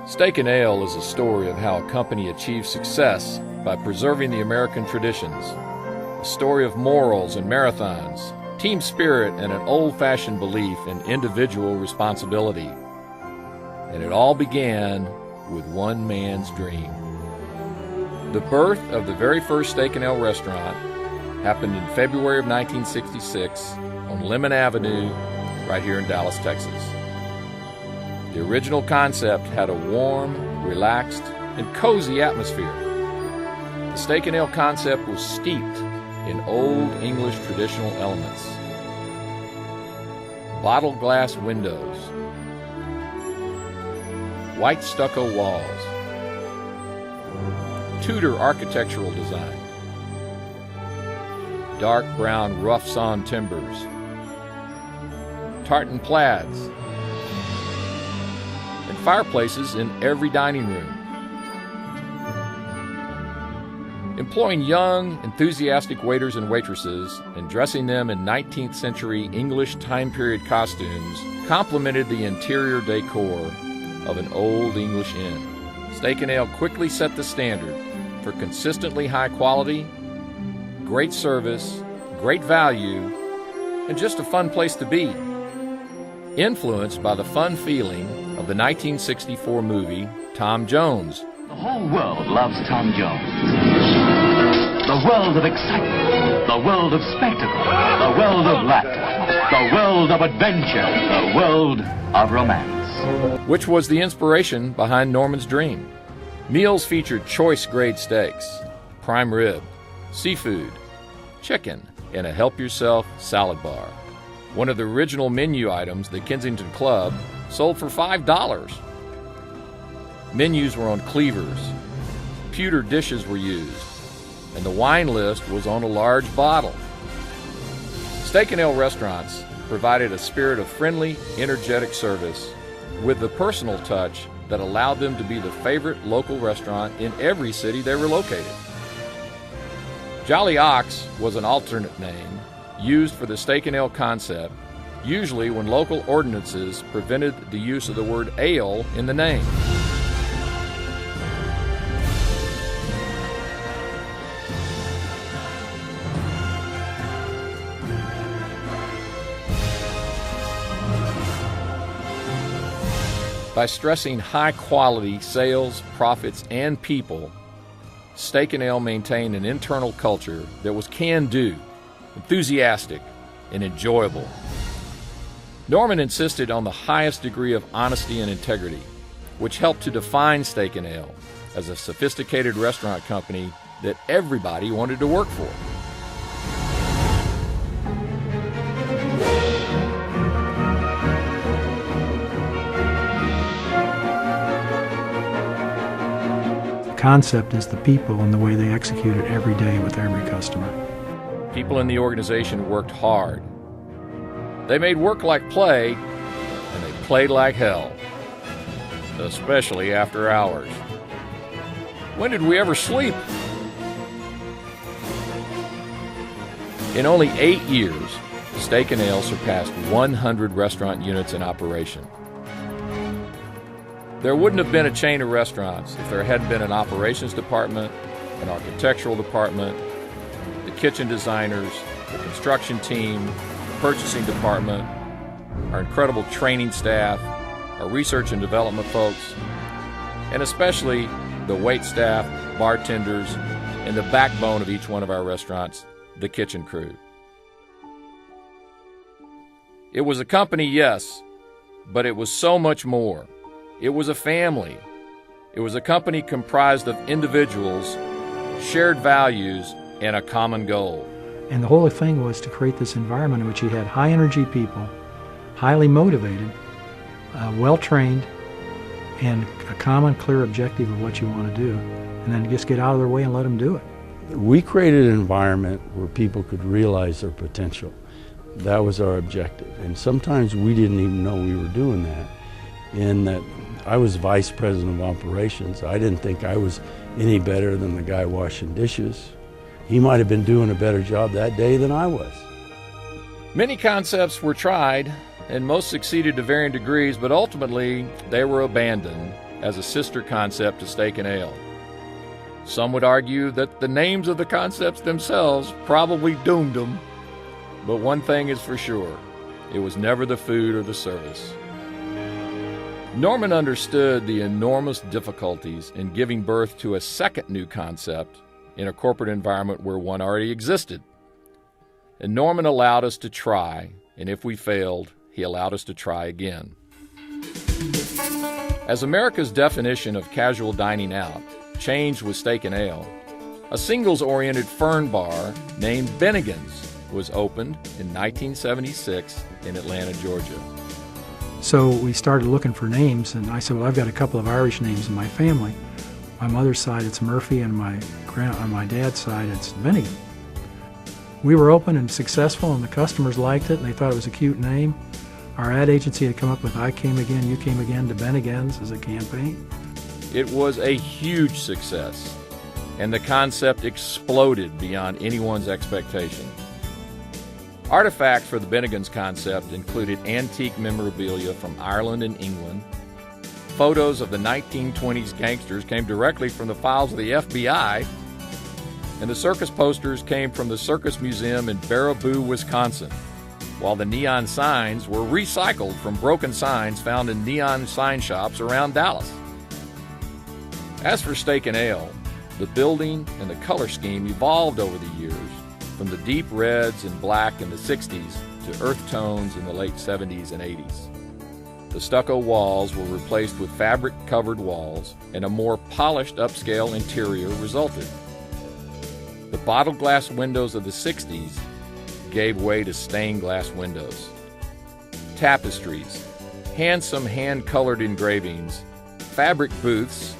Steak and Ale is a story of how a company achieved success by preserving the American traditions. A story of morals and marathons, team spirit, and an old-fashioned belief in individual responsibility. And it all began with one man's dream. The birth of the very first Steak and Ale restaurant happened in February of 1966 on Lemon Avenue, right here in Dallas, Texas. The original concept had a warm, relaxed, and cozy atmosphere. The Steak and Ale concept was steeped in Old English traditional elements. Bottle glass windows, white stucco walls, Tudor architectural design, dark brown rough-sawn timbers, tartan plaids, and fireplaces in every dining room. Employing young, enthusiastic waiters and waitresses and dressing them in 19th century English time period costumes complemented the interior decor of an old English inn. Steak and Ale quickly set the standard for consistently high quality, great service, great value, and just a fun place to be. Influenced by the fun feeling of the 1964 movie Tom Jones. The whole world loves Tom Jones. The world of excitement, the world of spectacle, the world of laughter, the world of adventure, the world of romance. Which was the inspiration behind Norman's dream. Meals featured choice grade steaks, prime rib, seafood, chicken, and a help-yourself salad bar. One of the original menu items, the Kensington Club, sold for $5. Menus were on cleavers, pewter dishes were used, and the wine list was on a large bottle. Steak and Ale restaurants provided a spirit of friendly, energetic service with the personal touch that allowed them to be the favorite local restaurant in every city they were located. Jolly Ox was an alternate name used for the Steak and Ale concept, usually when local ordinances prevented the use of the word ale in the name. By stressing high-quality sales, profits, and people, Steak and Ale maintained an internal culture that was can-do, enthusiastic, and enjoyable. Norman insisted on the highest degree of honesty and integrity, which helped to define Steak and Ale as a sophisticated restaurant company that everybody wanted to work for. The concept is the people and the way they execute it every day with every customer. People in the organization worked hard. They made work like play, and they played like hell, especially after hours. When did we ever sleep? In only 8 years, Steak and Ale surpassed 100 restaurant units in operation. There wouldn't have been a chain of restaurants if there hadn't been an operations department, an architectural department, the kitchen designers, the construction team, the purchasing department, our incredible training staff, our research and development folks, and especially the wait staff, bartenders, and the backbone of each one of our restaurants, the kitchen crew. It was a company, yes, but it was so much more. It was a family. It was a company comprised of individuals, shared values, and a common goal. And the whole thing was to create this environment in which you had high-energy people, highly motivated, well-trained, and a common, clear objective of what you want to do, and then just get out of their way and let them do it. We created an environment where people could realize their potential. That was our objective, and sometimes we didn't even know we were doing that. In that I was vice president of operations. I didn't think I was any better than the guy washing dishes. He might have been doing a better job that day than I was. Many concepts were tried, and most succeeded to varying degrees, but ultimately they were abandoned as a sister concept to Steak and Ale. Some would argue that the names of the concepts themselves probably doomed them, but one thing is for sure, it was never the food or the service. Norman understood the enormous difficulties in giving birth to a second new concept in a corporate environment where one already existed. And Norman allowed us to try, and if we failed, he allowed us to try again. As America's definition of casual dining out changed with Steak and Ale, a singles-oriented fern bar named Bennigan's was opened in 1976 in Atlanta, Georgia. So we started looking for names, and I said, well, I've got a couple of Irish names in my family. My mother's side, it's Murphy, and on my dad's side, it's Bennigan. We were open and successful, and the customers liked it, and they thought it was a cute name. Our ad agency had come up with I Came Again, You Came Again to Bennigan's as a campaign. It was a huge success, and the concept exploded beyond anyone's expectation. Artifacts for the Bennigan's concept included antique memorabilia from Ireland and England. Photos of the 1920s gangsters came directly from the files of the FBI, and the circus posters came from the Circus Museum in Baraboo, Wisconsin, while the neon signs were recycled from broken signs found in neon sign shops around Dallas. As for Steak and Ale, the building and the color scheme evolved over the years, from the deep reds and black in the 60s to earth tones in the late 70s and 80s. The stucco walls were replaced with fabric-covered walls, and a more polished upscale interior resulted. The bottled glass windows of the 60s gave way to stained glass windows. Tapestries, handsome hand-colored engravings, fabric booths,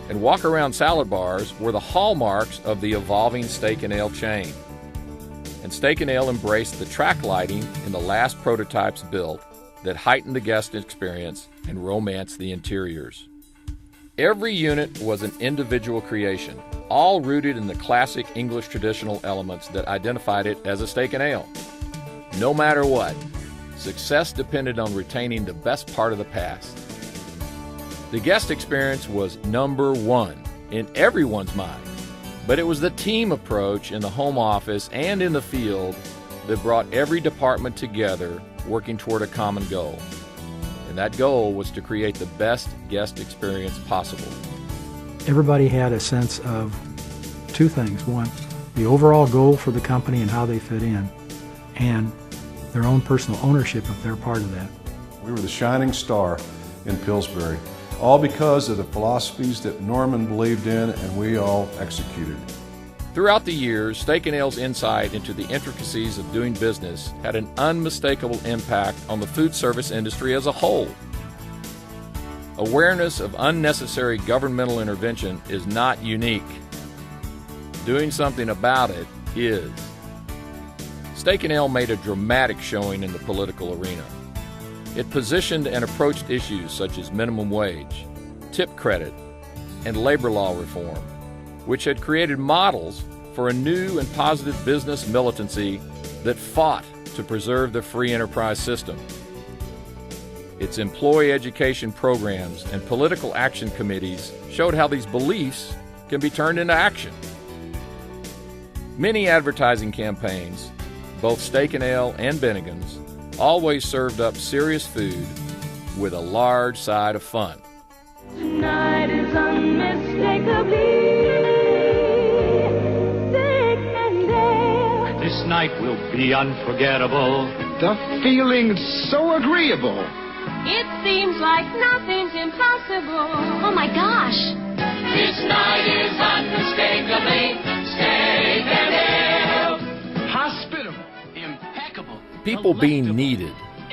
and walk-around salad bars were the hallmarks of the evolving Steak and Ale chain. And Steak and Ale embraced the track lighting in the last prototypes built that heightened the guest experience and romanced the interiors. Every unit was an individual creation, all rooted in the classic English traditional elements that identified it as a Steak and Ale. No matter what, success depended on retaining the best part of the past. The guest experience was number one in everyone's mind. But it was the team approach in the home office and in the field that brought every department together, working toward a common goal. And that goal was to create the best guest experience possible. Everybody had a sense of two things. One, the overall goal for the company and how they fit in, and their own personal ownership of their part of that. We were the shining star in Pillsbury, all because of the philosophies that Norman believed in and we all executed. Throughout the years, Steak and Ale's insight into the intricacies of doing business had an unmistakable impact on the food service industry as a whole. Awareness of unnecessary governmental intervention is not unique. Doing something about it is. Steak and Ale made a dramatic showing in the political arena. It positioned and approached issues such as minimum wage, tip credit, and labor law reform, which had created models for a new and positive business militancy that fought to preserve the free enterprise system. Its employee education programs and political action committees showed how these beliefs can be turned into action. Many advertising campaigns, both Steak and Ale and Bennigan's, always served up serious food with a large side of fun. Tonight is unmistakably Steak and Ale. This night will be unforgettable. The feeling's so agreeable. It seems like nothing's impossible. Oh my gosh. This night is unmistakably Steak and Ale. Hospitable. Impeccable. People being needed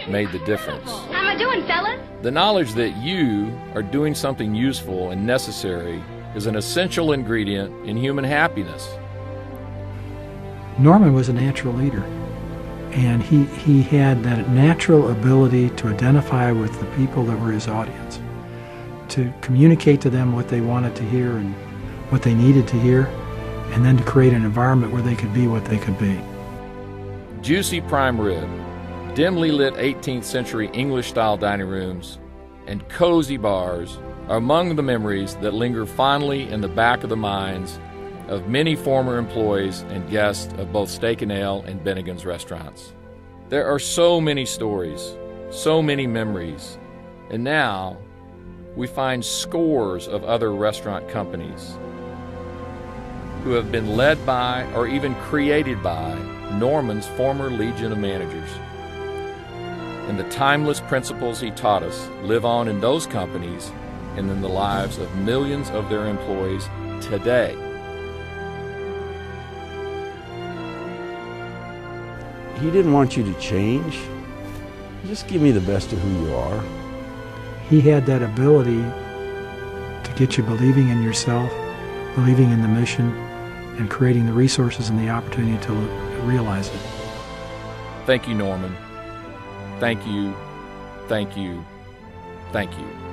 made the difference. How am I doing, fellas? The knowledge that you are doing something useful and necessary is an essential ingredient in human happiness. Norman was a natural leader, and he had that natural ability to identify with the people that were his audience, to communicate to them what they wanted to hear and what they needed to hear, and then to create an environment where they could be what they could be. Juicy prime rib, dimly lit 18th century English-style dining rooms, and cozy bars are among the memories that linger fondly in the back of the minds of many former employees and guests of both Steak and Ale and Bennigan's restaurants. There are so many stories, so many memories, and now we find scores of other restaurant companies who have been led by or even created by Norman's former legion of managers. And the timeless principles he taught us live on in those companies and in the lives of millions of their employees today. He didn't want you to change. Just give me the best of who you are. He had that ability to get you believing in yourself, believing in the mission, and creating the resources and the opportunity to realize it. Thank you, Norman. Thank you, thank you, thank you.